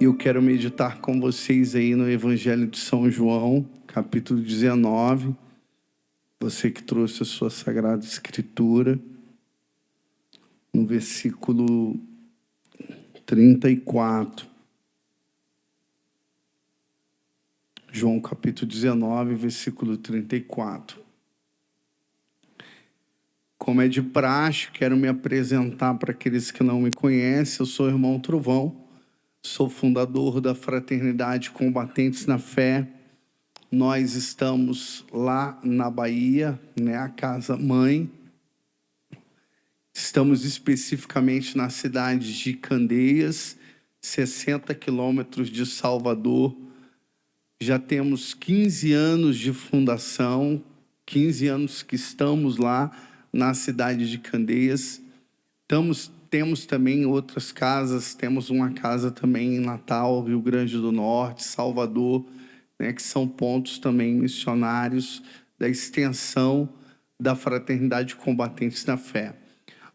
Eu quero meditar com vocês aí no Evangelho de São João, capítulo 19. Você que trouxe a sua Sagrada Escritura, no versículo 34. João capítulo 19, versículo 34. Como é de praxe, quero me apresentar para aqueles que não me conhecem. Eu sou o irmão Trovão. Sou fundador da Fraternidade Combatentes na Fé. Nós estamos lá na Bahia, a Casa Mãe. Estamos especificamente na cidade de Candeias, 60 quilômetros de Salvador. Já temos 15 anos de fundação, 15 anos que estamos lá na cidade de Candeias. Temos também outras casas, temos uma casa também em Natal, Rio Grande do Norte, Salvador, que são pontos também missionários da extensão da Fraternidade Combatentes na Fé.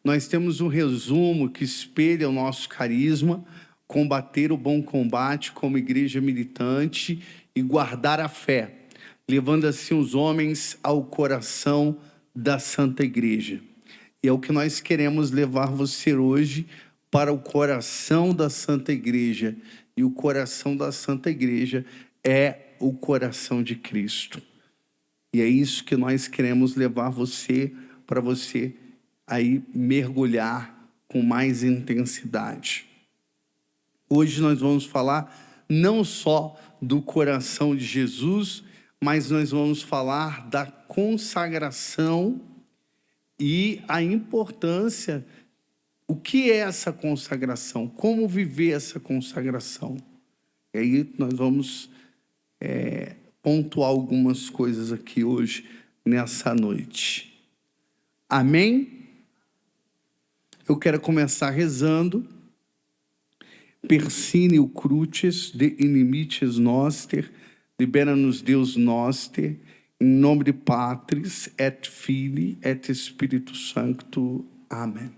Nós temos um resumo que espelha o nosso carisma: combater o bom combate como igreja militante e guardar a fé, levando assim os homens ao coração da Santa Igreja. E é o que nós queremos levar você hoje para o coração da Santa Igreja. E o coração da Santa Igreja é o coração de Cristo. E é isso que nós queremos levar você, para você aí mergulhar com mais intensidade. Hoje nós vamos falar não só do coração de Jesus, mas nós vamos falar da consagração e a importância, o que é essa consagração, como viver essa consagração. E aí nós vamos pontuar algumas coisas aqui hoje, nessa noite. Amém? Eu quero começar rezando. Persine crucis de inimites noster, libera-nos Deus noster, em nome de Patris, et Filii, et Spiritu Sancto. Amém.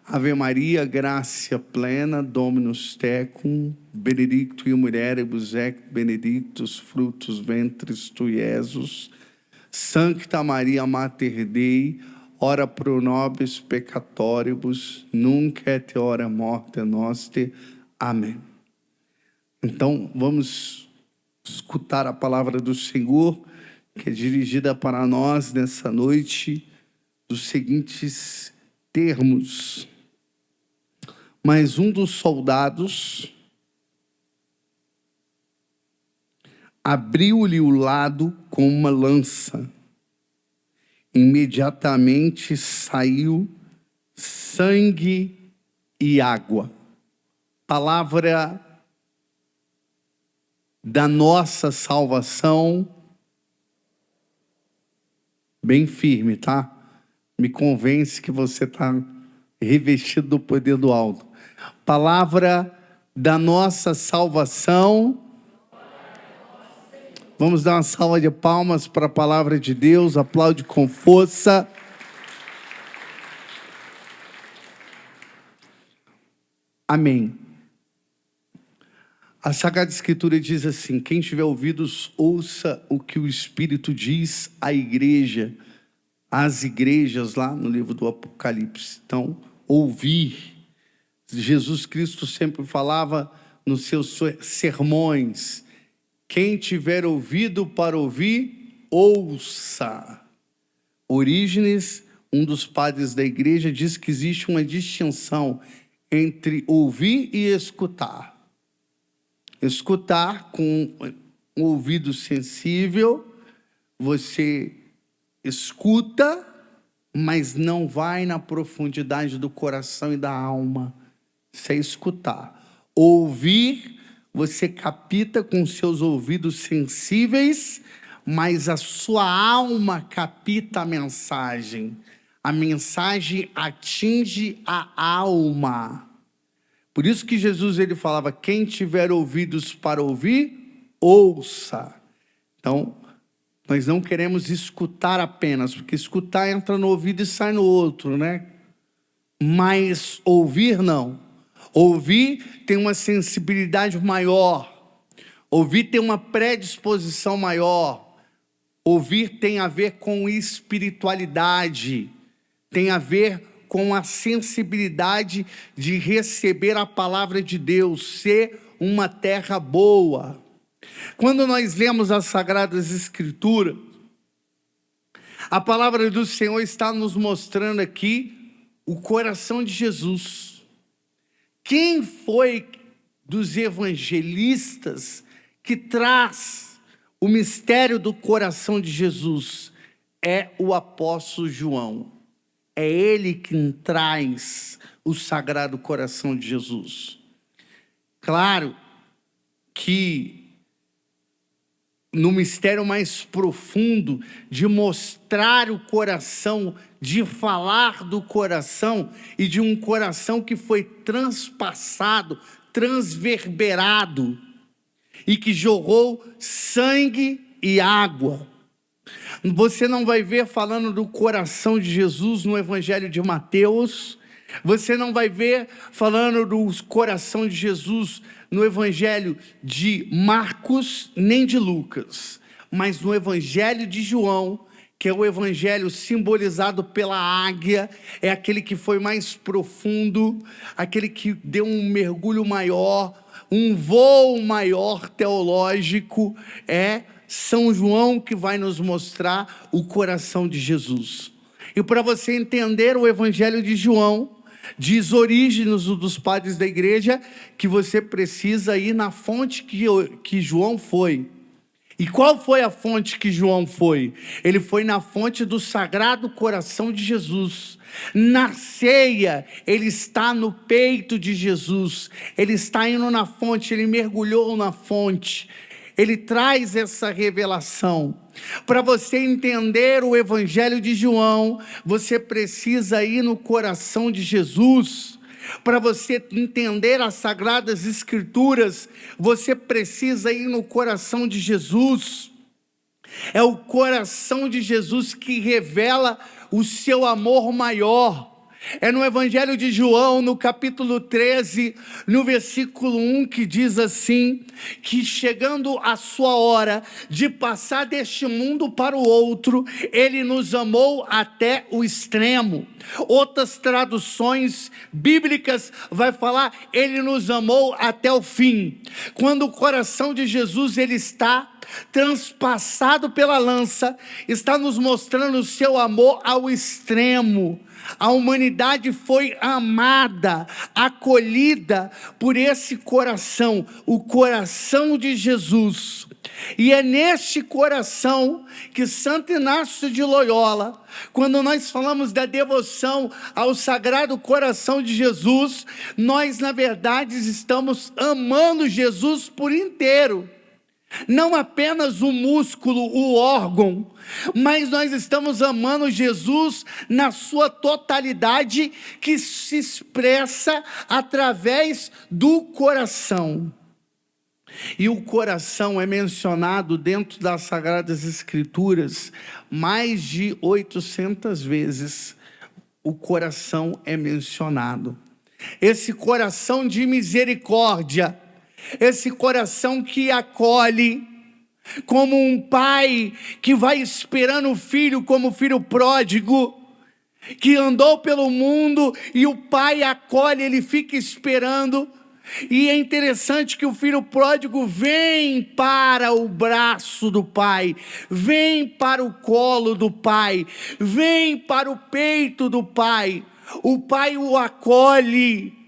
Ave Maria, gracia plena, Dominus tecum, benedictui mulieribus et benedictus fructus ventris tui, Iesus. Sancta Maria Mater Dei, ora pro nobis peccatoribus, nunc et hora morte noster. Amém. Então, vamos escutar a palavra do Senhor, que é dirigida para nós nessa noite, dos seguintes termos. Mas um dos soldados abriu-lhe o lado com uma lança. Imediatamente saiu sangue e água. Palavra da nossa salvação, bem firme, tá? Me convence que você está revestido do poder do alto. Palavra da nossa salvação. Vamos dar uma salva de palmas para a palavra de Deus. Aplaude com força. Amém. A Sagrada Escritura diz assim: quem tiver ouvidos, ouça o que o Espírito diz à igreja, às igrejas, lá no livro do Apocalipse. Então, ouvir. Jesus Cristo sempre falava nos seus sermões: quem tiver ouvido para ouvir, ouça. Orígenes, um dos padres da igreja, diz que existe uma distinção entre ouvir e escutar. Escutar com um ouvido sensível, você escuta, mas não vai na profundidade do coração e da alma. Isso é escutar. Ouvir, você capta com seus ouvidos sensíveis, mas a sua alma capta a mensagem. A mensagem atinge a alma. Por isso que Jesus ele falava: quem tiver ouvidos para ouvir, ouça. Então, Nós não queremos escutar apenas, porque escutar entra no ouvido e sai no outro, né? Mas ouvir não. Ouvir tem uma sensibilidade maior. Ouvir tem uma predisposição maior. Ouvir tem a ver com espiritualidade. Tem a ver com a sensibilidade de receber a palavra de Deus, ser uma terra boa. Quando nós lemos as Sagradas Escrituras, a palavra do Senhor está nos mostrando aqui o coração de Jesus. Quem foi dos evangelistas que traz o mistério do coração de Jesus? É o apóstolo João. É ele quem traz o Sagrado Coração de Jesus. Claro que no mistério mais profundo de mostrar o coração, de falar do coração e de um coração que foi transpassado, transverberado e que jorrou sangue e água. Você não vai ver falando do coração de Jesus no Evangelho de Mateus. Você não vai ver falando do coração de Jesus no Evangelho de Marcos, nem de Lucas. Mas no Evangelho de João, que é o Evangelho simbolizado pela águia, é aquele que foi mais profundo, aquele que deu um mergulho maior, um voo maior teológico, é São João que vai nos mostrar o coração de Jesus. E para você entender o Evangelho de João, diz Orígenes, um dos padres da igreja, que você precisa ir na fonte que João foi. E qual foi a fonte que João foi? Ele foi na fonte do Sagrado Coração de Jesus. Na ceia, ele está no peito de Jesus. Ele está indo na fonte, ele mergulhou na fonte. Ele traz essa revelação. Para você entender o Evangelho de João, você precisa ir no coração de Jesus. Para você entender as Sagradas Escrituras, você precisa ir no coração de Jesus. É o coração de Jesus que revela o seu amor maior. É no Evangelho de João, no capítulo 13, no versículo 1, que diz assim, que chegando a sua hora de passar deste mundo para o outro, ele nos amou até o extremo. Outras traduções bíblicas vai falar, ele nos amou até o fim. Quando o coração de Jesus ele está transpassado pela lança, está nos mostrando o seu amor ao extremo. A humanidade foi amada, acolhida por esse coração, o coração de Jesus. E é neste coração que Santo Inácio de Loyola, quando nós falamos da devoção ao Sagrado Coração de Jesus, nós na verdade estamos amando Jesus por inteiro. Não apenas o músculo, o órgão, mas nós estamos amando Jesus na sua totalidade, que se expressa através do coração. E o coração é mencionado dentro das Sagradas Escrituras mais de 800 vezes. O coração é mencionado. Esse coração de misericórdia, esse coração que acolhe, como um pai que vai esperando o filho, como o filho pródigo, que andou pelo mundo e o pai acolhe, ele fica esperando. E é interessante que o filho pródigo vem para o braço do pai, vem para o colo do pai, vem para o peito do pai. O pai o acolhe.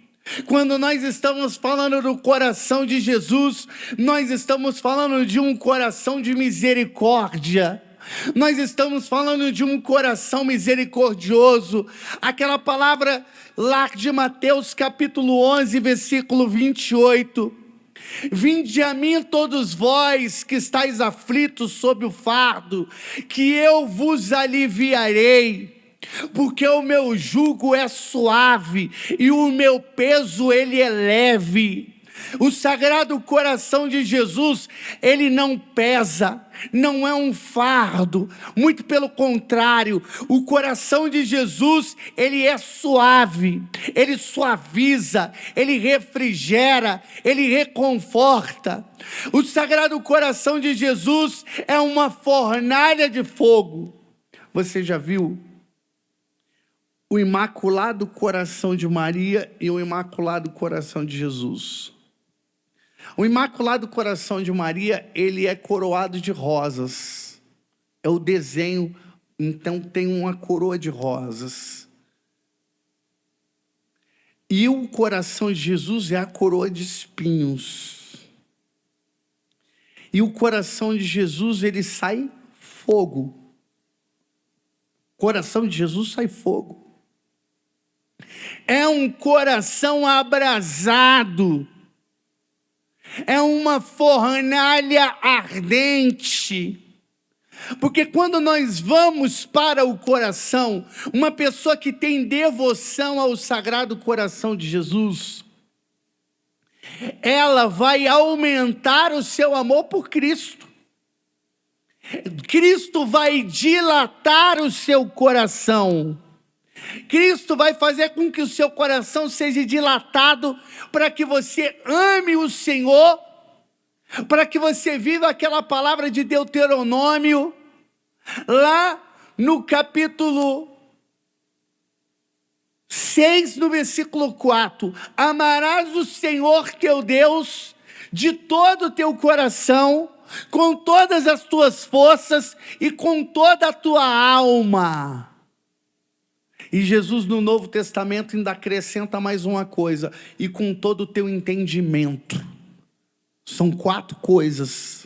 Quando nós estamos falando do coração de Jesus, nós estamos falando de um coração de misericórdia. Nós estamos falando de um coração misericordioso. Aquela palavra lá de Mateus capítulo 11, versículo 28. Vinde a mim todos vós que estáis aflitos sob o fardo, que eu vos aliviarei. Porque o meu jugo é suave e o meu peso ele é leve. O Sagrado Coração de Jesus, ele não pesa, não é um fardo, muito pelo contrário, o coração de Jesus, ele é suave, ele suaviza, ele refrigera, ele reconforta. O Sagrado Coração de Jesus é uma fornalha de fogo. Você já viu o Imaculado Coração de Maria e o Imaculado Coração de Jesus? O Imaculado Coração de Maria, ele é coroado de rosas. É o desenho, então tem uma coroa de rosas. E o coração de Jesus é a coroa de espinhos. E o coração de Jesus, ele sai fogo. O coração de Jesus sai fogo. É um coração abrasado. É uma fornalha ardente. Porque quando nós vamos para o coração, uma pessoa que tem devoção ao Sagrado Coração de Jesus, ela vai aumentar o seu amor por Cristo. Cristo vai dilatar o seu coração. Cristo vai fazer com que o seu coração seja dilatado para que você ame o Senhor, para que você viva aquela palavra de Deuteronômio, lá no capítulo 6, no versículo 4. Amarás o Senhor teu Deus de todo o teu coração, com todas as tuas forças e com toda a tua alma. E Jesus no Novo Testamento ainda acrescenta mais uma coisa: e com todo o teu entendimento. São 4 coisas.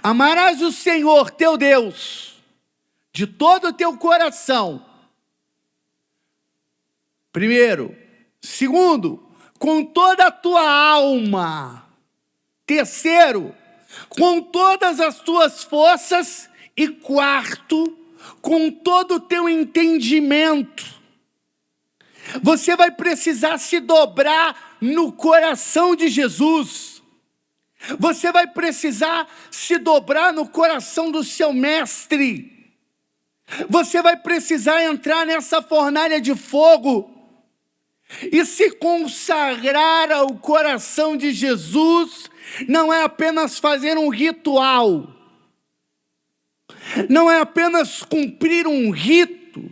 Amarás o Senhor teu Deus de todo o teu coração. Primeiro. Segundo, com toda a tua alma. Terceiro, com todas as tuas forças. E quarto, com todo o teu entendimento. Você vai precisar se dobrar no coração de Jesus. Você vai precisar se dobrar no coração do seu mestre. Você vai precisar entrar nessa fornalha de fogo e se consagrar ao coração de Jesus. Não é apenas fazer um ritual. Não é apenas cumprir um rito.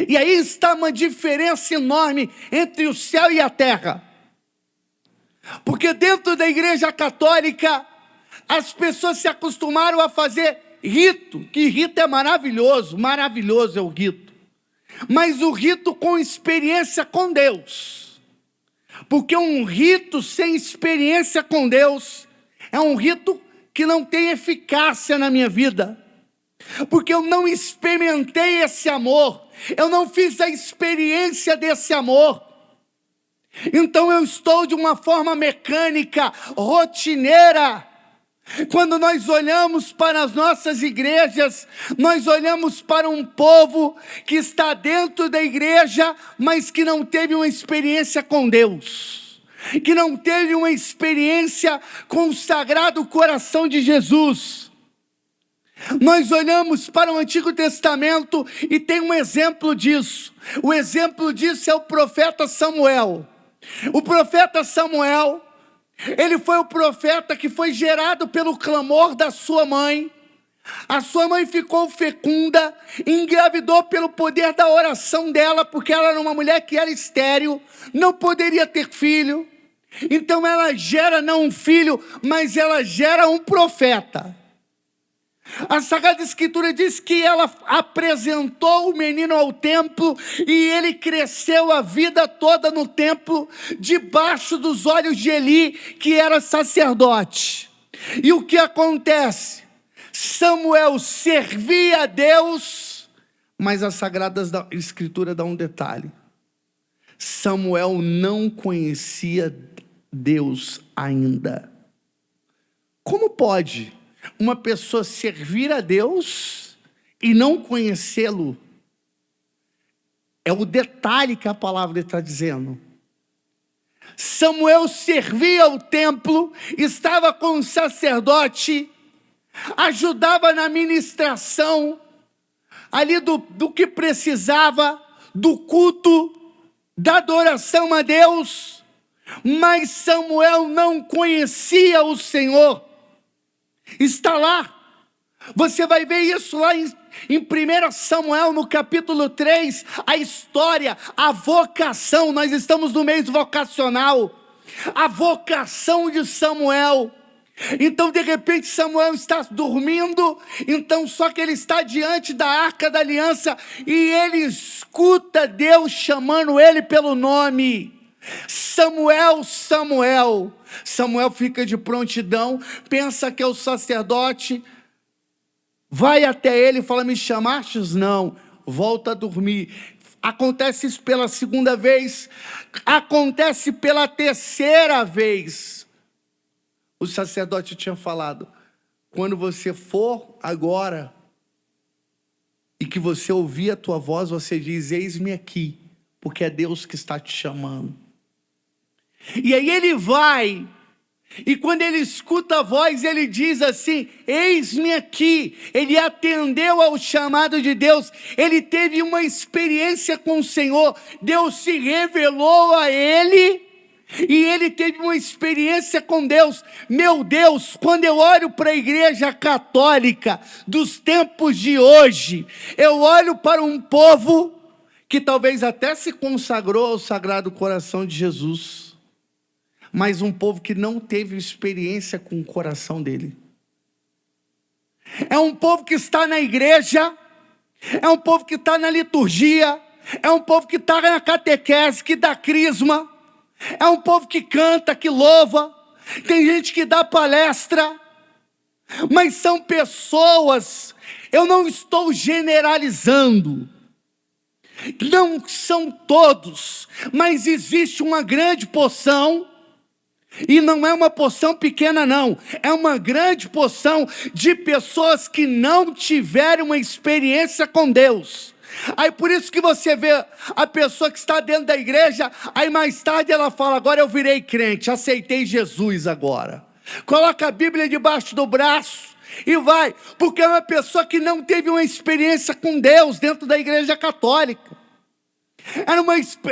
E aí está uma diferença enorme entre o céu e a terra. Porque dentro da Igreja Católica, as pessoas se acostumaram a fazer rito, que rito é maravilhoso, maravilhoso é o rito. Mas o rito com experiência com Deus. Porque um rito sem experiência com Deus é um rito que não tem eficácia na minha vida, porque eu não experimentei esse amor, eu não fiz a experiência desse amor, então eu estou de uma forma mecânica, rotineira. Quando nós olhamos para as nossas igrejas, nós olhamos para um povo que está dentro da igreja, mas que não teve uma experiência com Deus, que não teve uma experiência com o Sagrado Coração de Jesus. Nós olhamos para o Antigo Testamento e tem um exemplo disso. O exemplo disso é o profeta Samuel. O profeta Samuel, ele foi o profeta que foi gerado pelo clamor da sua mãe. A sua mãe ficou fecunda, engravidou pelo poder da oração dela, porque ela era uma mulher que era estéril, não poderia ter filho. Então ela gera não um filho, mas ela gera um profeta. A Sagrada Escritura diz que ela apresentou o menino ao templo e ele cresceu a vida toda no templo, debaixo dos olhos de Eli, que era sacerdote. E o que acontece? Samuel servia a Deus, mas a Sagrada Escritura dá um detalhe: Samuel não conhecia Deus ainda. Como pode uma pessoa servir a Deus e não conhecê-lo? É o detalhe que a palavra está dizendo. Samuel servia o templo, estava com o sacerdote, ajudava na ministração, ali do que precisava, do culto, da adoração a Deus, mas Samuel não conhecia o Senhor. Está lá, você vai ver isso lá em 1 Samuel, no capítulo 3, a história, a vocação, nós estamos no mês vocacional, a vocação de Samuel. Então de repente Samuel está dormindo, então só que ele está diante da arca da aliança, e ele escuta Deus chamando ele pelo nome, Samuel, Samuel. Samuel fica de prontidão, pensa que é o sacerdote, vai até ele e fala: me chamastes? Não, volta a dormir. Acontece isso pela segunda vez, acontece pela terceira vez. O sacerdote tinha falado: quando você for agora, e que você ouvir a tua voz, você diz: eis-me aqui, porque é Deus que está te chamando. E aí ele vai, e quando ele escuta a voz, ele diz assim: eis-me aqui. Ele atendeu ao chamado de Deus, ele teve uma experiência com o Senhor, Deus se revelou a ele, e ele teve uma experiência com Deus. Meu Deus, quando eu olho para a igreja católica dos tempos de hoje, eu olho para um povo que talvez até se consagrou ao Sagrado Coração de Jesus, mas um povo que não teve experiência com o coração dele. É um povo que está na igreja, é um povo que está na liturgia, é um povo que está na catequese, que dá crisma, é um povo que canta, que louva, tem gente que dá palestra, mas são pessoas, eu não estou generalizando, não são todos, mas existe uma grande porção, e não é uma porção pequena não, é uma grande porção de pessoas que não tiveram uma experiência com Deus. Aí por isso que você vê a pessoa que está dentro da igreja, aí mais tarde ela fala: agora eu virei crente, aceitei Jesus agora. Coloca a Bíblia debaixo do braço e vai, porque é uma pessoa que não teve uma experiência com Deus dentro da igreja católica.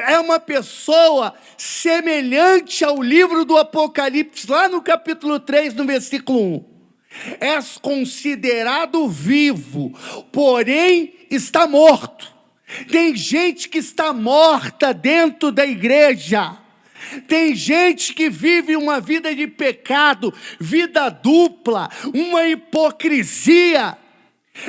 É uma pessoa semelhante ao livro do Apocalipse, lá no capítulo 3, no versículo 1. És considerado vivo, porém está morto. Tem gente que está morta dentro da igreja. Tem gente que vive uma vida de pecado, vida dupla, uma hipocrisia.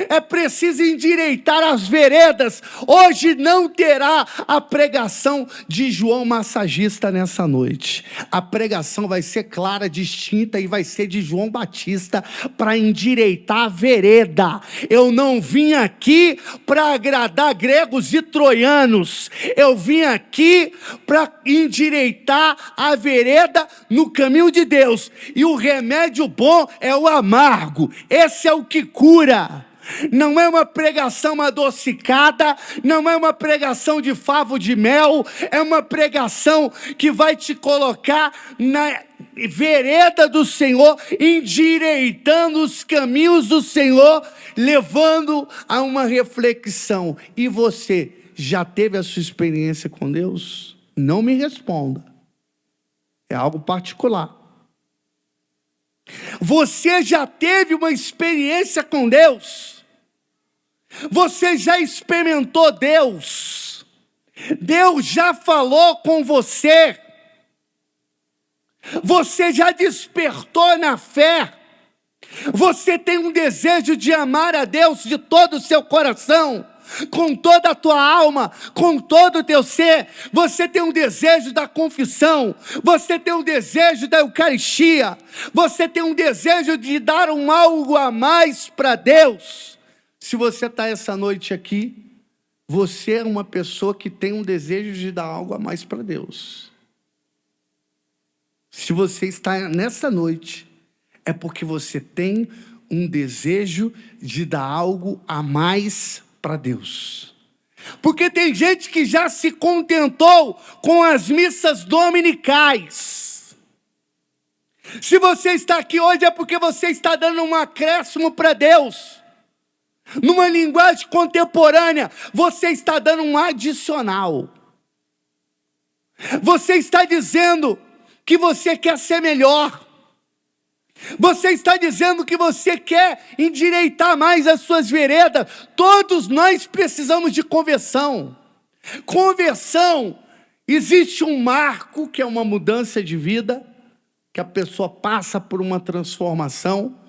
É preciso endireitar as veredas. Hoje não terá a pregação de João Massagista nessa noite. A pregação vai ser clara, distinta, e vai ser de João Batista, para endireitar a vereda. Eu não vim aqui para agradar gregos e troianos. Eu vim aqui para endireitar a vereda no caminho de Deus. E o remédio bom é o amargo. Esse é o que cura. Não é uma pregação adocicada, não é uma pregação de favo de mel, é uma pregação que vai te colocar na vereda do Senhor, endireitando os caminhos do Senhor, levando a uma reflexão. E você já teve a sua experiência com Deus? Não me responda, é algo particular. Você já teve uma experiência com Deus? Você já experimentou Deus? Deus já falou com você? Você já despertou na fé? Você tem um desejo de amar a Deus de todo o seu coração, com toda a tua alma, com todo o teu ser? Você tem um desejo da confissão, você tem um desejo da Eucaristia, você tem um desejo de dar algo a mais para Deus? Se você está essa noite aqui, você é uma pessoa que tem um desejo de dar algo a mais para Deus. Se você está nessa noite, é porque você tem um desejo de dar algo a mais para Deus. Porque tem gente que já se contentou com as missas dominicais. Se você está aqui hoje é porque você está dando um acréscimo para Deus. Numa linguagem contemporânea, você está dando um adicional. Você está dizendo que você quer ser melhor. Você está dizendo que você quer endireitar mais as suas veredas. Todos nós precisamos de conversão. Conversão, existe um marco que é uma mudança de vida, que a pessoa passa por uma transformação.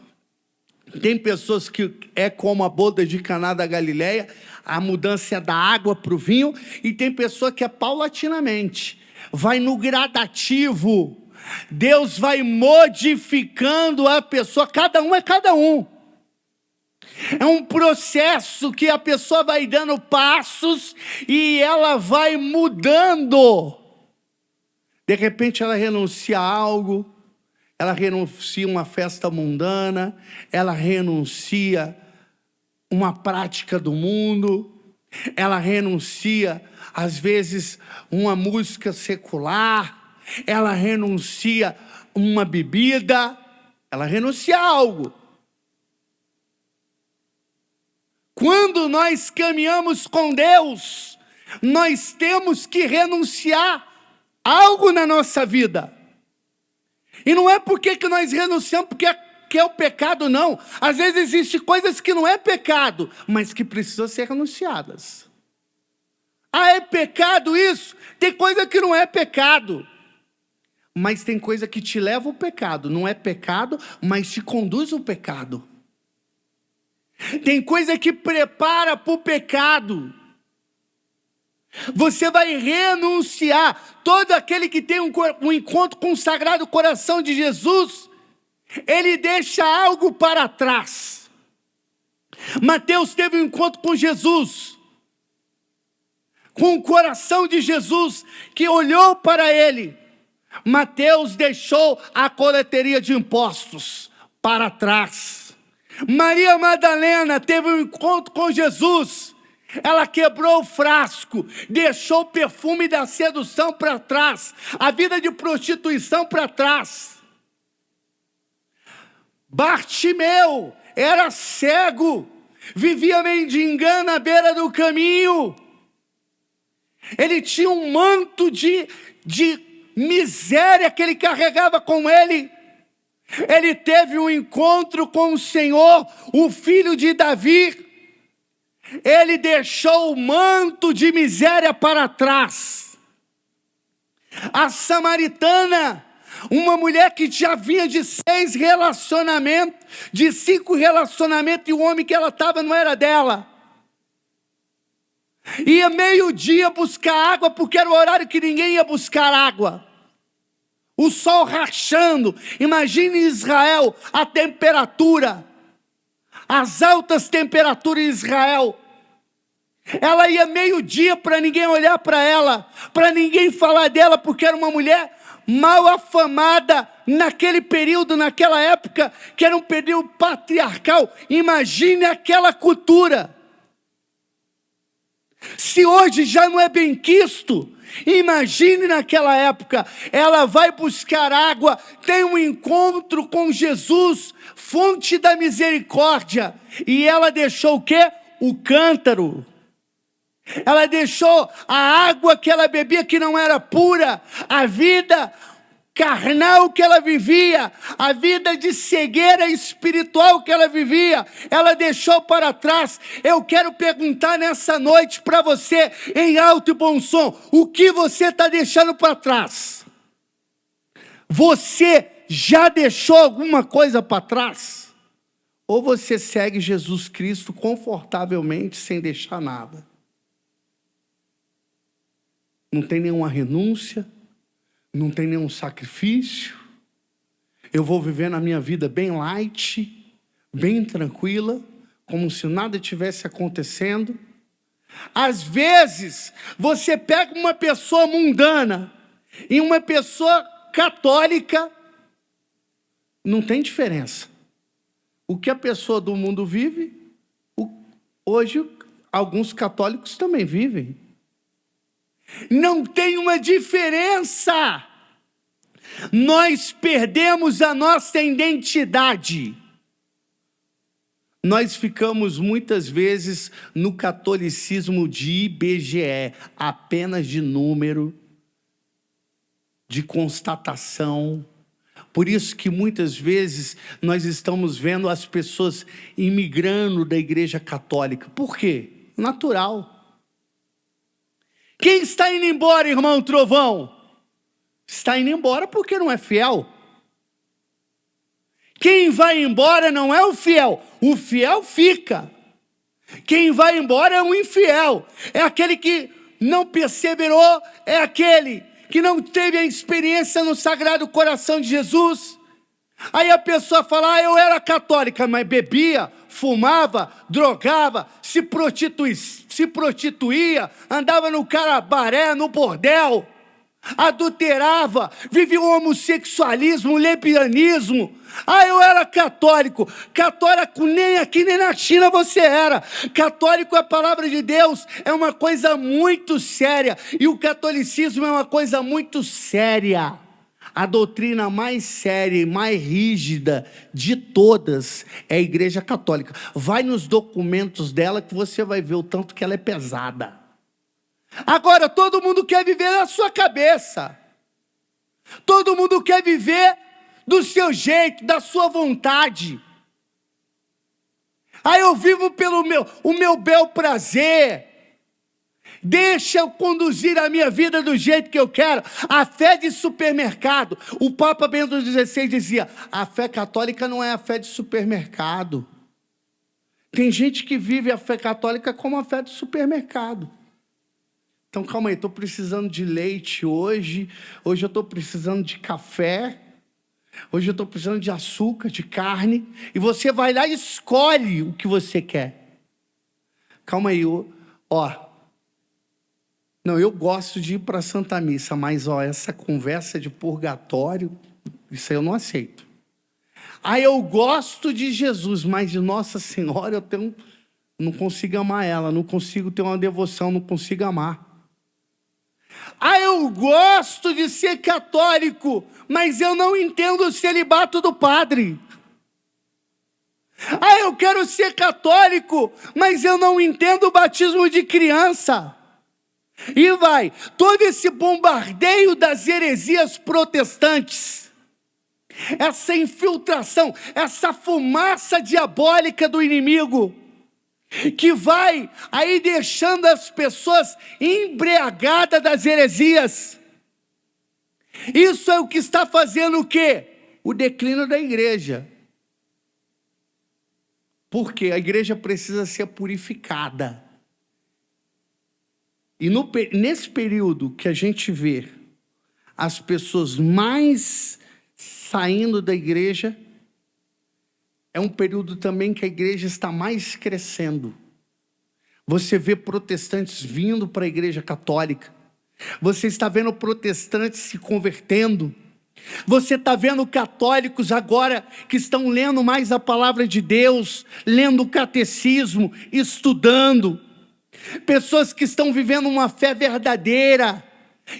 Tem pessoas que é como a boda de Caná da Galileia, a mudança é da água para o vinho, e tem pessoa que é paulatinamente, vai no gradativo. Deus vai modificando a pessoa, cada um é cada um. É um processo que a pessoa vai dando passos e ela vai mudando. De repente ela renuncia a algo, ela renuncia uma festa mundana, ela renuncia uma prática do mundo, ela renuncia, às vezes, uma música secular, ela renuncia uma bebida, ela renuncia a algo. Quando nós caminhamos com Deus, nós temos que renunciar a algo na nossa vida. E não é porque que nós renunciamos porque é o pecado, não. Às vezes existem coisas que não é pecado, mas que precisam ser renunciadas. Ah, é pecado isso? Tem coisa que não é pecado. Mas tem coisa que te leva ao pecado. Não é pecado, mas te conduz ao pecado. Tem coisa que prepara para o pecado. Você vai renunciar. Todo aquele que tem um encontro com o Sagrado Coração de Jesus, ele deixa algo para trás. Mateus teve um encontro com Jesus, com o coração de Jesus, que olhou para ele. Mateus deixou a coleteria de impostos para trás. Maria Madalena teve um encontro com Jesus. Ela quebrou o frasco, deixou o perfume da sedução para trás, a vida de prostituição para trás. Bartimeu era cego, vivia mendigando à beira do caminho. Ele tinha um manto de miséria que ele carregava com ele. Ele teve um encontro com o Senhor, o filho de Davi. Ele deixou o manto de miséria para trás. A samaritana, uma mulher que já vinha de 6 relacionamentos, de 5 relacionamentos, e o homem que ela estava não era dela. Ia meio-dia buscar água, porque era o horário que ninguém ia buscar água. O sol rachando. Imagine Israel, a temperatura, as altas temperaturas em Israel. Ela ia meio-dia para ninguém olhar para ela, para ninguém falar dela, porque era uma mulher mal afamada naquele período, naquela época, que era um período patriarcal. Imagine aquela cultura. Se hoje já não é bem quisto, imagine naquela época. Ela vai buscar água, tem um encontro com Jesus, fonte da misericórdia, e ela deixou o quê? O cântaro. Ela deixou a água que ela bebia, que não era pura, a vida carnal que ela vivia, a vida de cegueira espiritual que ela vivia, ela deixou para trás. Eu quero perguntar nessa noite para você, em alto e bom som, o que você está deixando para trás? Você já deixou alguma coisa para trás? Ou você segue Jesus Cristo confortavelmente, sem deixar nada? Não tem nenhuma renúncia, não tem nenhum sacrifício. Eu vou viver na minha vida bem light, bem tranquila, como se nada tivesse acontecendo. Às vezes, você pega uma pessoa mundana e uma pessoa católica, não tem diferença. O que a pessoa do mundo vive, hoje alguns católicos também vivem. Não tem uma diferença. Nós perdemos a nossa identidade. Nós ficamos muitas vezes no catolicismo de IBGE, apenas de número, de constatação. Por isso que muitas vezes nós estamos vendo as pessoas imigrando da igreja católica. Por quê? Natural. Quem está indo embora, irmão Trovão? Está indo embora porque não é fiel. Quem vai embora não é o fiel fica. Quem vai embora é o infiel, é aquele que não perseverou, é aquele que não teve a experiência no Sagrado Coração de Jesus. Aí a pessoa fala, eu era católica, mas bebia, fumava, drogava, se prostituía, andava no carabaré, no bordel, adulterava, vivia o homossexualismo, o lesbianismo. Eu era católico. Católico nem aqui nem na China você era. Católico, a palavra de Deus é uma coisa muito séria, e o catolicismo é uma coisa muito séria. A doutrina mais séria e mais rígida de todas é a Igreja Católica. Vai nos documentos dela que você vai ver o tanto que ela é pesada. Agora, todo mundo quer viver na sua cabeça. Todo mundo quer viver do seu jeito, da sua vontade. Eu vivo pelo meu bel prazer. Deixa eu conduzir a minha vida do jeito que eu quero. A fé de supermercado. O Papa Bento XVI dizia, a fé católica não é a fé de supermercado. Tem gente que vive a fé católica como a fé de supermercado. Então, calma aí, estou precisando de leite hoje eu estou precisando de café, hoje eu estou precisando de açúcar, de carne, e você vai lá e escolhe o que você quer. Calma aí, não, eu gosto de ir para a Santa Missa, mas essa conversa de purgatório, isso aí eu não aceito. Eu gosto de Jesus, mas de Nossa Senhora não consigo amar ela, não consigo ter uma devoção, não consigo amar. Eu gosto de ser católico, mas eu não entendo o celibato do padre. Eu quero ser católico, mas eu não entendo o batismo de criança. E vai, todo esse bombardeio das heresias protestantes, essa infiltração, essa fumaça diabólica do inimigo, que vai aí deixando as pessoas embriagadas das heresias. Isso é o que está fazendo o quê? O declínio da igreja. Porque a igreja precisa ser purificada. E nesse período que a gente vê as pessoas mais saindo da igreja, é um período também que a igreja está mais crescendo. Você vê protestantes vindo para a igreja católica. Você está vendo protestantes se convertendo. Você está vendo católicos agora que estão lendo mais a palavra de Deus, lendo o catecismo, estudando. Pessoas que estão vivendo uma fé verdadeira,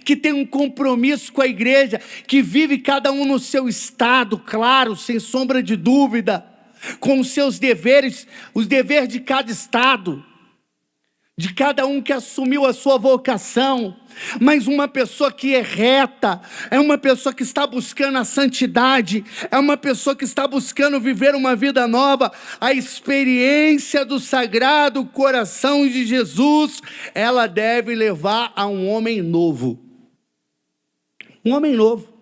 que tem um compromisso com a igreja, que vive cada um no seu estado, claro, sem sombra de dúvida, com os seus deveres, os deveres de cada estado, de cada um que assumiu a sua vocação. Mas uma pessoa que é reta, é uma pessoa que está buscando a santidade, é uma pessoa que está buscando viver uma vida nova, a experiência do Sagrado Coração de Jesus, ela deve levar a um homem novo. Um homem novo.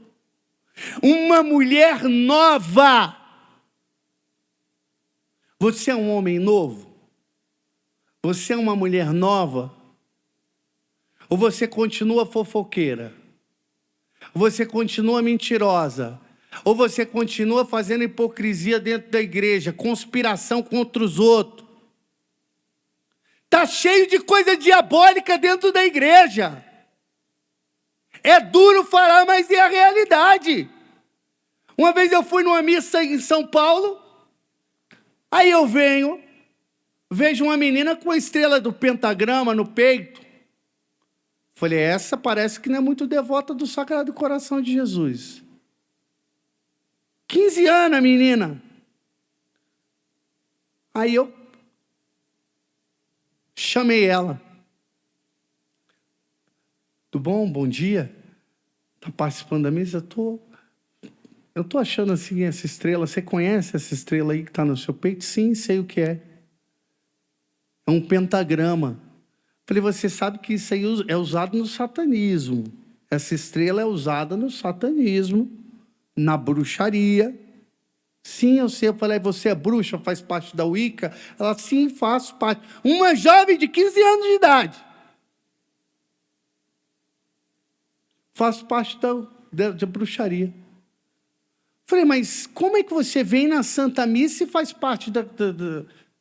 Uma mulher nova. Você é um homem novo? Você é uma mulher nova? Ou você continua fofoqueira? Ou você continua mentirosa? Ou você continua fazendo hipocrisia dentro da igreja, conspiração contra os outros? Está cheio de coisa diabólica dentro da igreja. É duro falar, mas é a realidade. Uma vez eu fui numa missa em São Paulo, aí eu venho, vejo uma menina com a estrela do pentagrama no peito. Falei, essa parece que não é muito devota do Sagrado Coração de Jesus. 15 anos a menina. Aí eu chamei ela. Tudo bom? Bom dia. Está participando da missa? Eu tô achando assim essa estrela. Você conhece essa estrela aí que está no seu peito? Sim, sei o que é. É um pentagrama. Falei, você sabe que isso aí é usado no satanismo. Essa estrela é usada no satanismo, na bruxaria. Sim, eu sei. Eu falei, você é bruxa, faz parte da Wicca? Ela, sim, faço parte. Uma jovem de 15 anos de idade. Faço parte da bruxaria. Falei, mas como é que você vem na Santa Missa e faz parte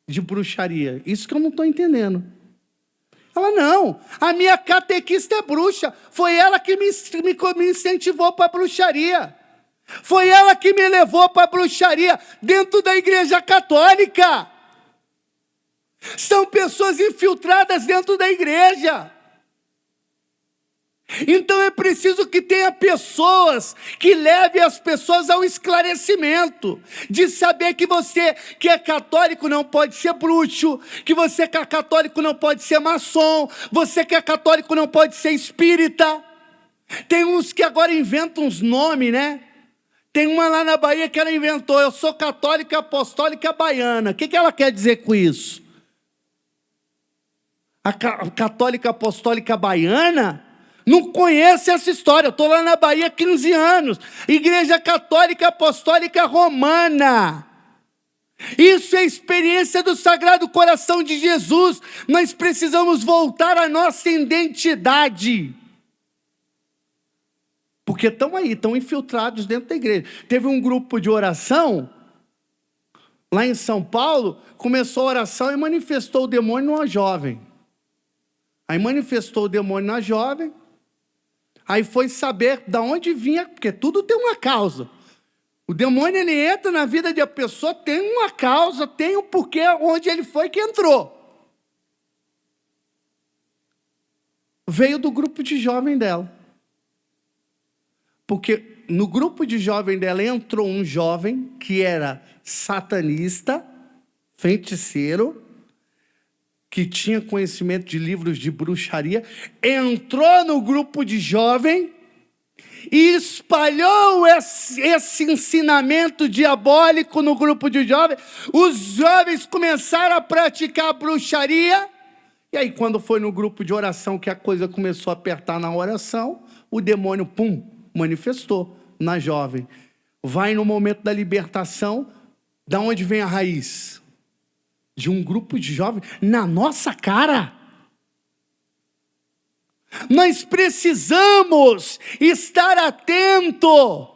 de bruxaria? Isso que eu não estou entendendo. Ela, não, a minha catequista é bruxa. Foi ela que me incentivou para a bruxaria. Foi ela que me levou para a bruxaria dentro da Igreja Católica. São pessoas infiltradas dentro da igreja. Então é preciso que tenha pessoas que levem as pessoas ao esclarecimento, de saber que você que é católico não pode ser bruxo, que você que é católico não pode ser maçom, você que é católico não pode ser espírita. Tem uns que agora inventam uns nomes, né? Tem uma lá na Bahia que ela inventou, eu sou católica apostólica baiana. O que ela quer dizer com isso? A católica apostólica baiana não conhece essa história. Eu estou lá na Bahia há 15 anos. Igreja Católica Apostólica Romana. Isso é experiência do Sagrado Coração de Jesus. Nós precisamos voltar à nossa identidade. Porque estão aí, estão infiltrados dentro da igreja. Teve um grupo de oração, lá em São Paulo, começou a oração e manifestou o demônio numa jovem. Aí manifestou o demônio na jovem. Aí foi saber de onde vinha, porque tudo tem uma causa. O demônio, ele entra na vida de uma pessoa, tem uma causa, tem um porquê, onde ele foi que entrou. Veio do grupo de jovem dela. Porque no grupo de jovem dela entrou um jovem que era satanista, feiticeiro, que tinha conhecimento de livros de bruxaria, entrou no grupo de jovem e espalhou esse ensinamento diabólico no grupo de jovens. Os jovens começaram a praticar bruxaria, e aí quando foi no grupo de oração que a coisa começou a apertar na oração, o demônio, manifestou na jovem. Vai no momento da libertação, da onde vem a raiz? De um grupo de jovens na nossa cara. Nós precisamos estar atento.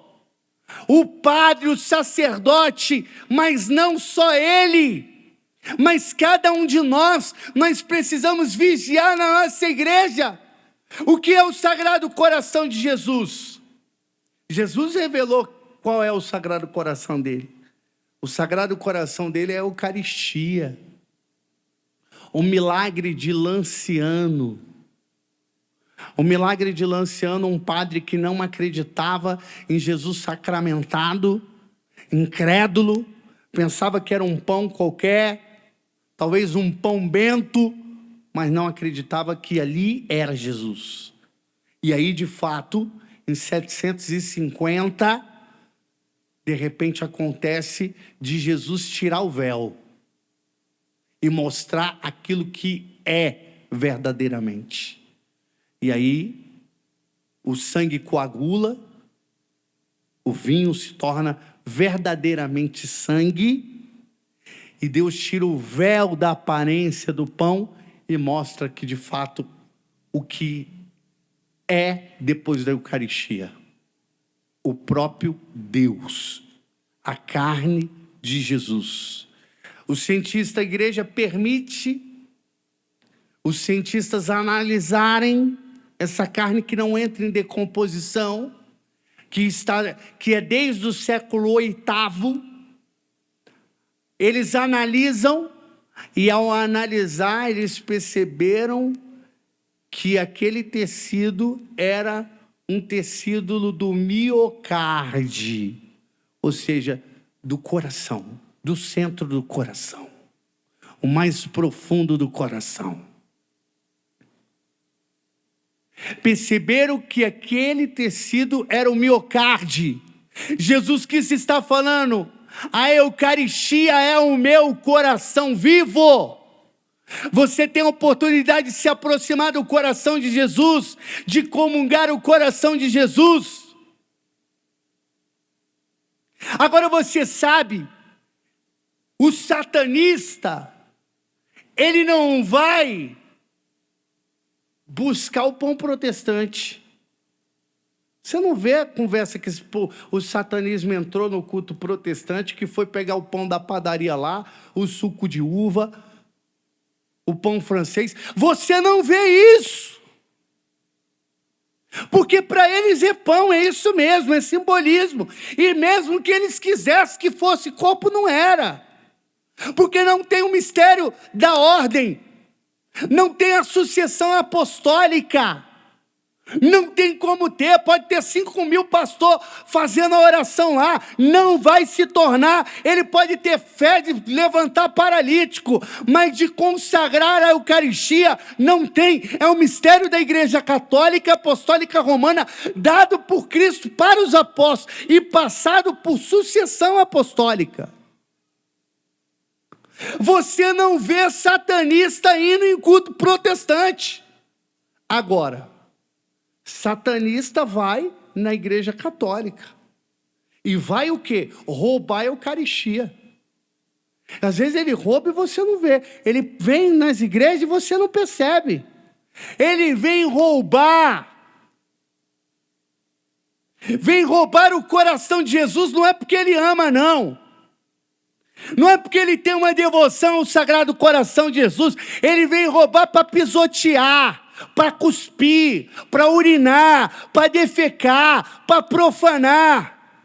O padre, o sacerdote, mas não só ele, mas cada um de nós precisamos vigiar na nossa igreja. O que é o Sagrado Coração de Jesus? Jesus revelou qual é o Sagrado Coração dele. O Sagrado Coração dele é a Eucaristia, o milagre de Lanciano. O milagre de Lanciano, um padre que não acreditava em Jesus sacramentado, incrédulo, pensava que era um pão qualquer, talvez um pão bento, mas não acreditava que ali era Jesus. E aí, de fato, em 750... de repente acontece de Jesus tirar o véu e mostrar aquilo que é verdadeiramente. E aí o sangue coagula, o vinho se torna verdadeiramente sangue, e Deus tira o véu da aparência do pão e mostra que de fato o que é depois da Eucaristia. O próprio Deus, a carne de Jesus. O cientista, a igreja permite os cientistas analisarem essa carne que não entra em decomposição, que é desde o século VIII. Eles analisam E ao analisar, eles perceberam que aquele tecido era um tecido do miocárdio, ou seja, do coração, do centro do coração, o mais profundo do coração. Perceberam que aquele tecido era o miocárdio. Jesus Cristo está falando, a Eucaristia é o meu coração vivo. Você tem a oportunidade de se aproximar do coração de Jesus, de comungar o coração de Jesus. Agora você sabe, o satanista, ele não vai buscar o pão protestante. Você não vê a conversa que o satanismo entrou no culto protestante, que foi pegar o pão da padaria lá, o suco de uva, o pão francês. Você não vê isso. Porque para eles é pão, é isso mesmo, é simbolismo. E mesmo que eles quisessem que fosse copo, não era. Porque não tem o mistério da ordem. Não tem a sucessão apostólica. Não tem como ter, pode ter 5.000 pastores fazendo a oração lá, não vai se tornar. Ele pode ter fé de levantar paralítico, mas de consagrar a Eucaristia, não tem. É o mistério da Igreja Católica Apostólica Romana, dado por Cristo para os apóstolos e passado por sucessão apostólica. Você não vê satanista indo em culto protestante. Agora, satanista vai na Igreja Católica. E vai o quê? Roubar a Eucaristia. Às vezes ele rouba e você não vê. Ele vem nas igrejas e você não percebe. Ele vem roubar. Vem roubar o coração de Jesus, não é porque ele ama, não. Não é porque ele tem uma devoção ao Sagrado Coração de Jesus. Ele vem roubar para pisotear, para cuspir, para urinar, para defecar, para profanar.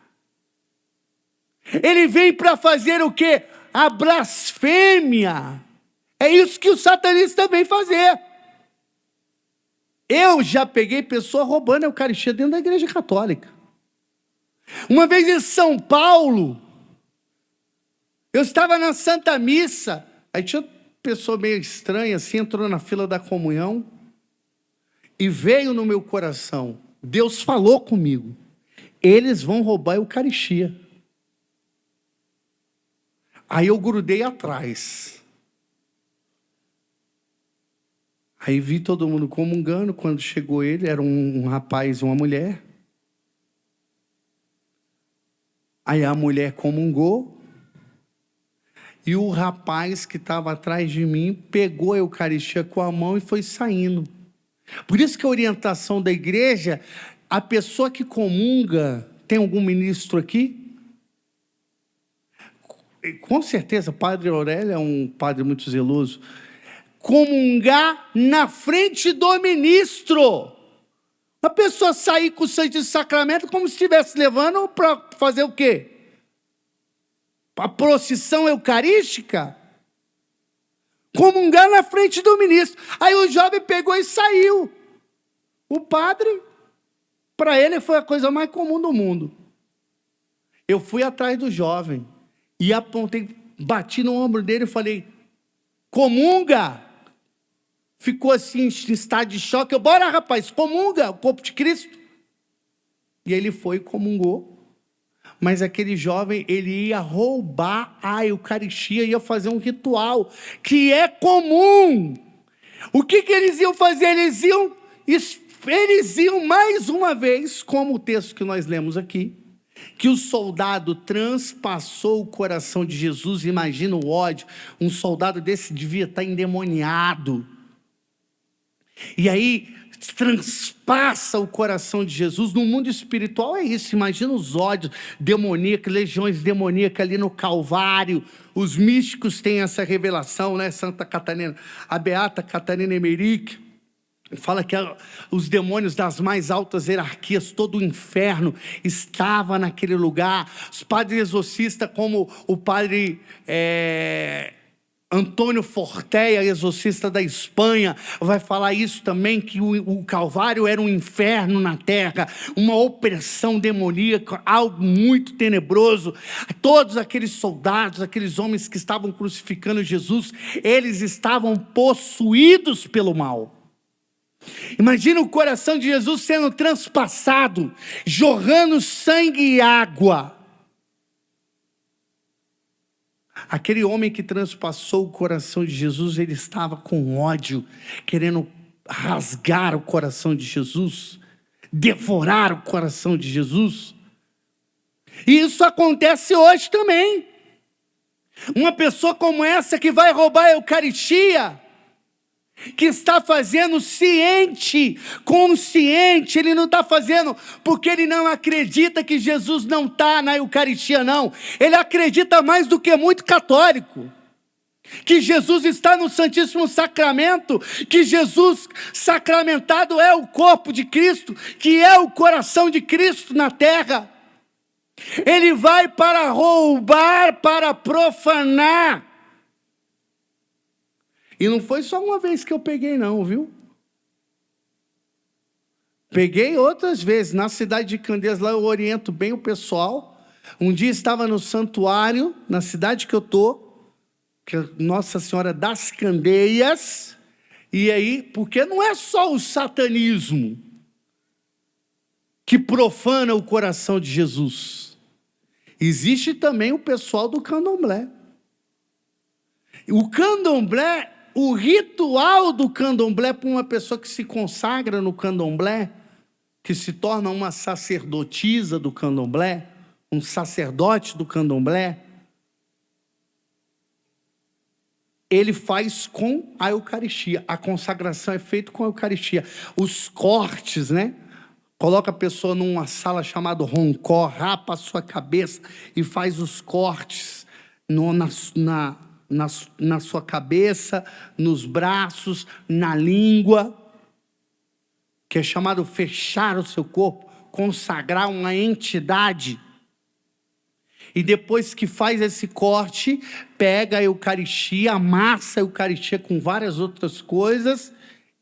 Ele vem para fazer o quê? A blasfêmia. É isso que o satanista vem fazer. Eu já peguei pessoa roubando a Eucaristia dentro da Igreja Católica. Uma vez em São Paulo, eu estava na Santa Missa, aí tinha uma pessoa meio estranha assim, entrou na fila da comunhão, e veio no meu coração, Deus falou comigo, eles vão roubar a Eucaristia. Aí eu grudei atrás. Aí vi todo mundo comungando, quando chegou ele, era um rapaz e uma mulher. Aí a mulher comungou, e o rapaz que estava atrás de mim pegou a Eucaristia com a mão e foi saindo. Por isso que a orientação da igreja, a pessoa que comunga, tem algum ministro aqui? Com certeza, o padre Aurélio é um padre muito zeloso. Comungar na frente do ministro. A pessoa sair com o Santo Sacramento como se estivesse levando para fazer o quê? A procissão eucarística? Comungar na frente do ministro. Aí o jovem pegou e saiu. O padre, para ele, foi a coisa mais comum do mundo. Eu fui atrás do jovem e apontei, bati no ombro dele e falei, comunga. Ficou assim, em estado de choque. Eu, bora rapaz, comunga, o corpo de Cristo. E ele foi e comungou. Mas aquele jovem, ele ia roubar a Eucaristia, ia fazer um ritual que é comum. O que eles iam fazer? Eles iam mais uma vez, como o texto que nós lemos aqui, que o soldado transpassou o coração de Jesus. Imagina o ódio, um soldado desse devia estar endemoniado. E aí transpassa o coração de Jesus. No mundo espiritual é isso. Imagina os ódios demoníacos, legiões demoníacas ali no Calvário. Os místicos têm essa revelação, né? Santa Catarina, a beata Catarina Emmerich fala que os demônios das mais altas hierarquias, todo o inferno estava naquele lugar. Os padres exorcistas, como o padre Antônio Fortea, exorcista da Espanha, vai falar isso também, que o Calvário era um inferno na terra, uma opressão demoníaca, algo muito tenebroso. Todos aqueles soldados, aqueles homens que estavam crucificando Jesus, eles estavam possuídos pelo mal. Imagina o coração de Jesus sendo transpassado, jorrando sangue e água. Aquele homem que transpassou o coração de Jesus, ele estava com ódio, querendo rasgar o coração de Jesus, devorar o coração de Jesus. E isso acontece hoje também. Uma pessoa como essa que vai roubar a Eucaristia, que está fazendo ciente, consciente, ele não está fazendo porque ele não acredita que Jesus não está na Eucaristia, não. Ele acredita mais do que muito católico, que Jesus está no Santíssimo Sacramento, que Jesus sacramentado é o corpo de Cristo, que é o coração de Cristo na terra. Ele vai para roubar, para profanar. E não foi só uma vez que eu peguei não, viu? Peguei outras vezes, na cidade de Candeias, lá eu oriento bem o pessoal. Um dia estava no santuário, na cidade que eu estou, que é Nossa Senhora das Candeias, e aí, porque não é só o satanismo que profana o coração de Jesus. Existe também o pessoal do candomblé. O candomblé, o ritual do candomblé, para uma pessoa que se consagra no candomblé, que se torna uma sacerdotisa do candomblé, um sacerdote do candomblé, ele faz com a Eucaristia. A consagração é feita com a Eucaristia. Os cortes, né? Coloca a pessoa numa sala chamada roncó, rapa a sua cabeça e faz os cortes na sua cabeça, nos braços, na língua, que é chamado fechar o seu corpo, consagrar uma entidade. E depois que faz esse corte, pega a Eucaristia, amassa a Eucaristia com várias outras coisas,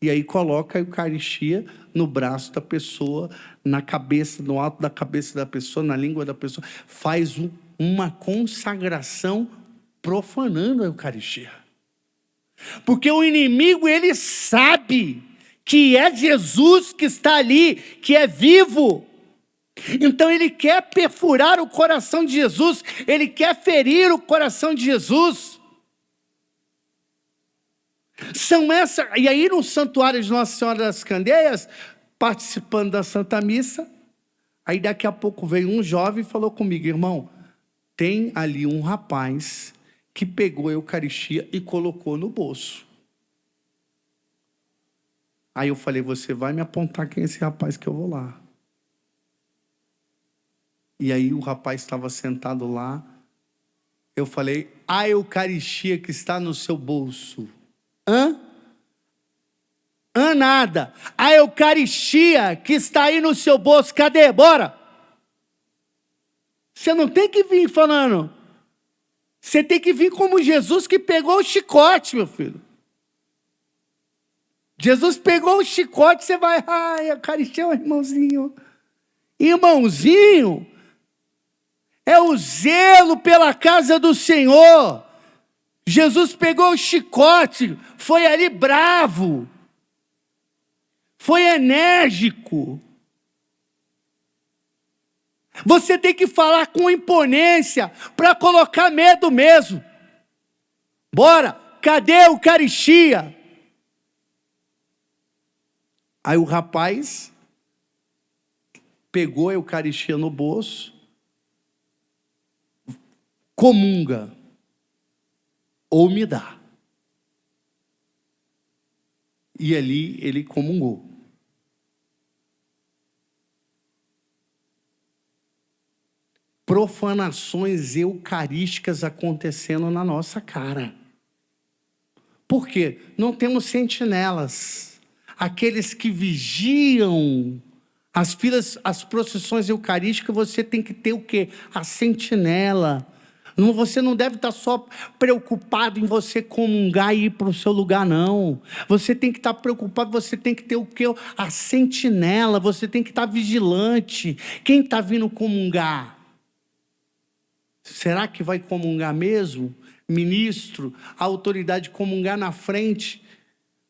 e aí coloca a Eucaristia no braço da pessoa, na cabeça, no alto da cabeça da pessoa, na língua da pessoa. Faz uma consagração profanando a Eucaristia. Porque o inimigo, ele sabe que é Jesus que está ali, que é vivo. Então ele quer perfurar o coração de Jesus, ele quer ferir o coração de Jesus. E aí no santuário de Nossa Senhora das Candeias, participando da Santa Missa, aí daqui a pouco veio um jovem e falou comigo: irmão, tem ali um rapaz que pegou a Eucaristia e colocou no bolso. Aí eu falei: você vai me apontar quem é esse rapaz que eu vou lá. E aí o rapaz estava sentado lá, eu falei: a Eucaristia que está no seu bolso. Hã? Nada. A Eucaristia que está aí no seu bolso, cadê? Bora! Você não tem que vir falando. Você tem que vir como Jesus que pegou o chicote, meu filho. Jesus pegou o chicote, você vai: ai, Eucaristia, irmãozinho. Irmãozinho é o zelo pela casa do Senhor. Jesus pegou o chicote, foi ali bravo, foi enérgico. Você tem que falar com imponência para colocar medo mesmo. Bora, cadê a Eucaristia? Aí o rapaz pegou a Eucaristia no bolso, comunga, ou me dá. E ali ele comungou. Profanações eucarísticas acontecendo na nossa cara. Por quê? Não temos sentinelas. Aqueles que vigiam as filas, as procissões eucarísticas, você tem que ter o quê? A sentinela. Você não deve estar só preocupado em você comungar e ir para o seu lugar, não. Você tem que estar preocupado, você tem que ter o quê? A sentinela, você tem que estar vigilante. Quem está vindo comungar? Será que vai comungar mesmo? Ministro, a autoridade comungar na frente.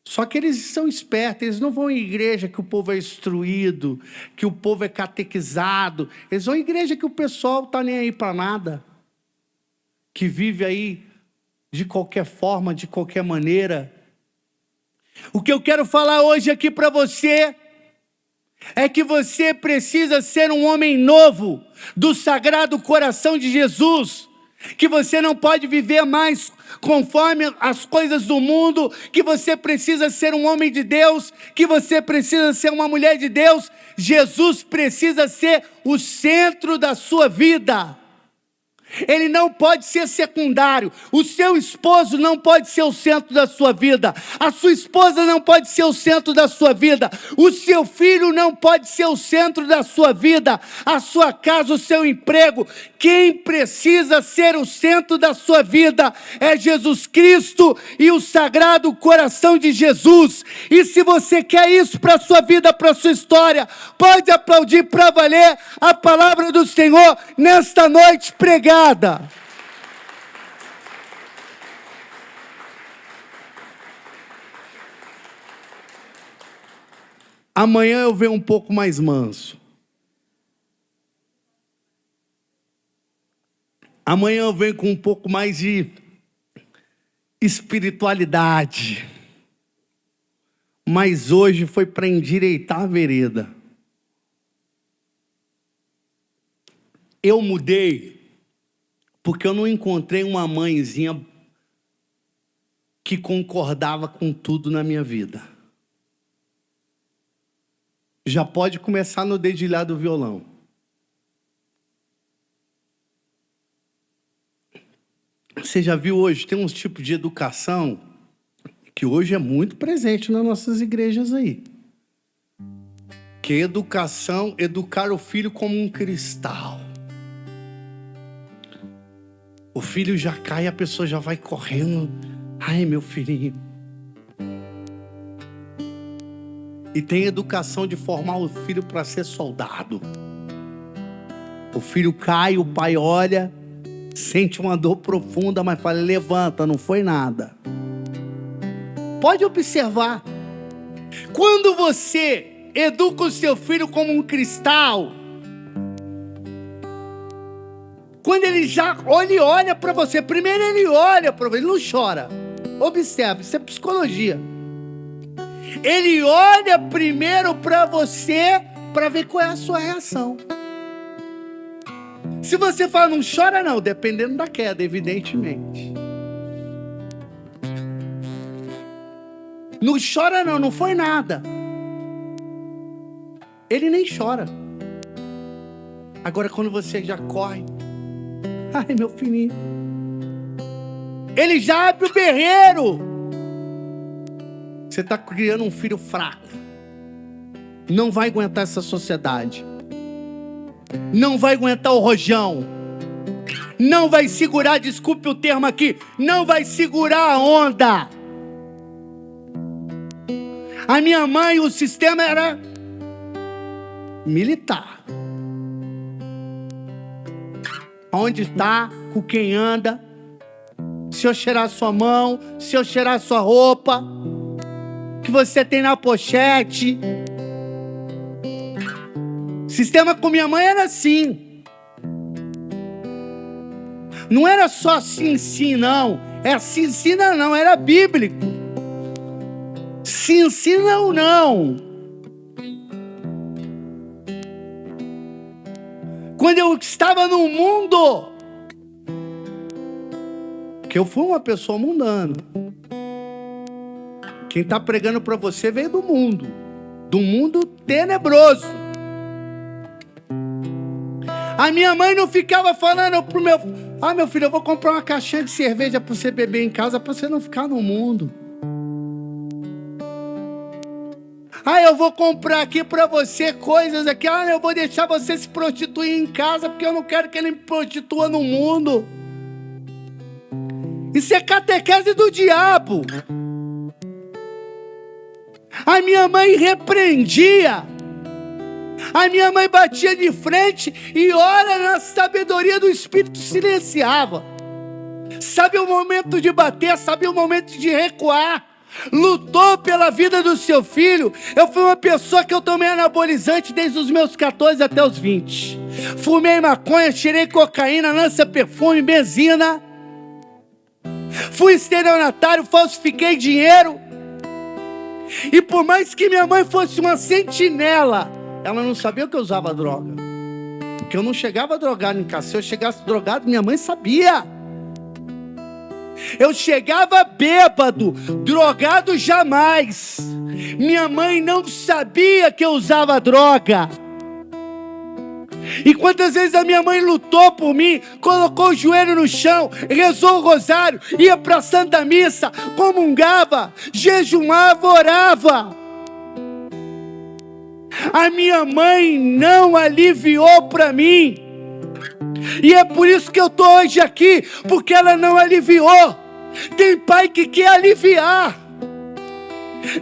Só que eles são espertos, eles não vão em igreja que o povo é instruído, que o povo é catequizado. Eles vão em igreja que o pessoal está nem aí para nada. Que vive aí de qualquer forma, de qualquer maneira. O que eu quero falar hoje aqui para você é que você precisa ser um homem novo do Sagrado Coração de Jesus, que você não pode viver mais conforme as coisas do mundo, que você precisa ser um homem de Deus, que você precisa ser uma mulher de Deus. Jesus precisa ser o centro da sua vida. Ele não pode ser secundário. O seu esposo não pode ser o centro da sua vida. A sua esposa não pode ser o centro da sua vida. O seu filho não pode ser o centro da sua vida. A sua casa, o seu emprego. Quem precisa ser o centro da sua vida é Jesus Cristo e o Sagrado Coração de Jesus. E se você quer isso para a sua vida, para a sua história, pode aplaudir para valer a palavra do Senhor nesta noite pregada. Amanhã eu venho um pouco mais manso. Amanhã eu venho com um pouco mais de espiritualidade. Mas hoje foi para endireitar a vereda. Eu mudei porque eu não encontrei uma mãezinha que concordava com tudo na minha vida. Já pode começar no dedilhar do violão. Você já viu hoje, tem uns tipos de educação que hoje é muito presente nas nossas igrejas aí. Que é educação, educar o filho como um cristal. O filho já cai, a pessoa já vai correndo. Ai, meu filhinho. E tem educação de formar o filho para ser soldado. O filho cai, o pai olha, sente uma dor profunda, mas fala, levanta, não foi nada. Pode observar. Quando você educa o seu filho como um cristal, quando ele já olha para você, primeiro ele olha para você, ele não chora. Observe, isso é psicologia. Ele olha primeiro para você, para ver qual é a sua reação. Se você fala, não chora não, dependendo da queda, evidentemente. Não chora não, não foi nada. Ele nem chora. Agora quando você já corre, ai, meu filhinho. Ele já abre o berreiro. Você está criando um filho fraco. Não vai aguentar essa sociedade. Não vai aguentar o rojão. Não vai segurar, desculpe o termo aqui, não vai segurar a onda. A minha mãe, o sistema era militar. Onde está, com quem anda, se eu cheirar sua mão, se eu cheirar sua roupa, que você tem na pochete. Sistema com minha mãe era assim. Não era só sim, não. É sim, não, era bíblico. Sim, não. Quando eu estava no mundo, que eu fui uma pessoa mundana. Quem está pregando para você veio do mundo tenebroso. A minha mãe não ficava falando pro meu filho, eu vou comprar uma caixinha de cerveja para você beber em casa, para você não ficar no mundo. Eu vou comprar aqui para você coisas aqui. Eu vou deixar você se prostituir em casa, porque eu não quero que ele me prostitua no mundo. Isso é catequese do diabo. A minha mãe repreendia. A minha mãe batia de frente e ora na sabedoria do Espírito silenciava. Sabe o momento de bater, sabe o momento de recuar. Lutou pela vida do seu filho. Eu fui uma pessoa que eu tomei anabolizante desde os meus 14 até os 20. Fumei maconha, cheirei cocaína, lança-perfume, benzina. Fui estelionatário, falsifiquei dinheiro. E por mais que minha mãe fosse uma sentinela, ela não sabia que eu usava droga. Porque eu não chegava drogado em casa. Se eu chegasse drogado, minha mãe sabia. Eu chegava bêbado, drogado jamais. Minha mãe não sabia que eu usava droga. E quantas vezes a minha mãe lutou por mim, colocou o joelho no chão, rezou o rosário, ia para a Santa Missa, comungava, jejumava, orava. A minha mãe não aliviou para mim. E é por isso que eu estou hoje aqui, porque ela não aliviou. Tem pai que quer aliviar.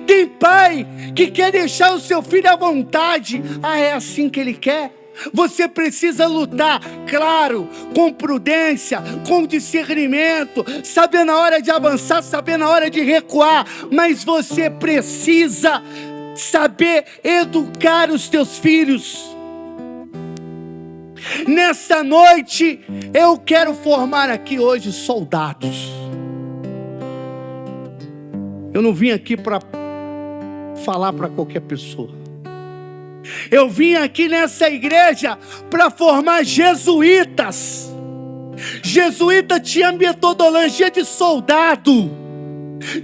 Tem pai que quer deixar o seu filho à vontade. Ah, é assim que ele quer? Você precisa lutar, claro, com prudência, com discernimento, saber na hora de avançar, saber na hora de recuar, mas você precisa saber educar os teus filhos. Nessa noite, eu quero formar aqui hoje soldados. Eu não vim aqui para falar para qualquer pessoa. Eu vim aqui nessa igreja para formar jesuítas. Jesuíta tinha metodologia de soldado,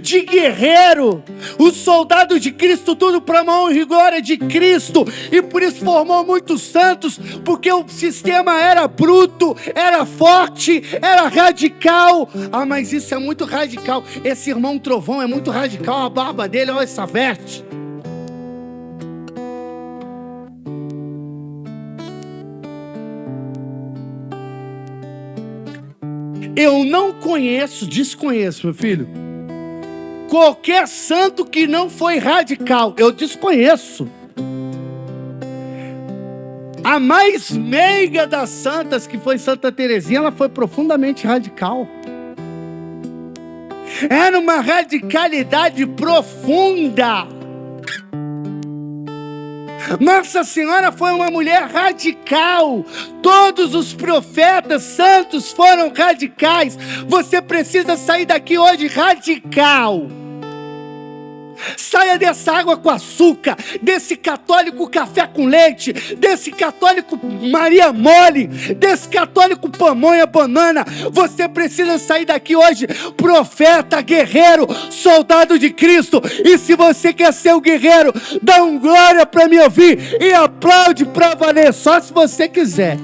de guerreiro. O soldado de Cristo, tudo para a honra e glória de Cristo. E por isso formou muitos santos, porque o sistema era bruto, era forte, era radical. Ah, mas isso é muito radical. Esse irmão Trovão é muito radical. A barba dele, olha essa veste. Eu não conheço, desconheço, meu filho, qualquer santo que não foi radical. Eu desconheço. A mais meiga das santas, que foi Santa Teresinha, ela foi profundamente radical. Era uma radicalidade profunda. Nossa Senhora foi uma mulher radical. Todos os profetas santos foram radicais. Você precisa sair daqui hoje radical. Saia dessa água com açúcar, desse católico café com leite, desse católico Maria mole, desse católico pamonha banana. Você precisa sair daqui hoje profeta, guerreiro, soldado de Cristo. E se você quer ser o guerreiro, dá um glória para me ouvir e aplaude para valer, só se você quiser.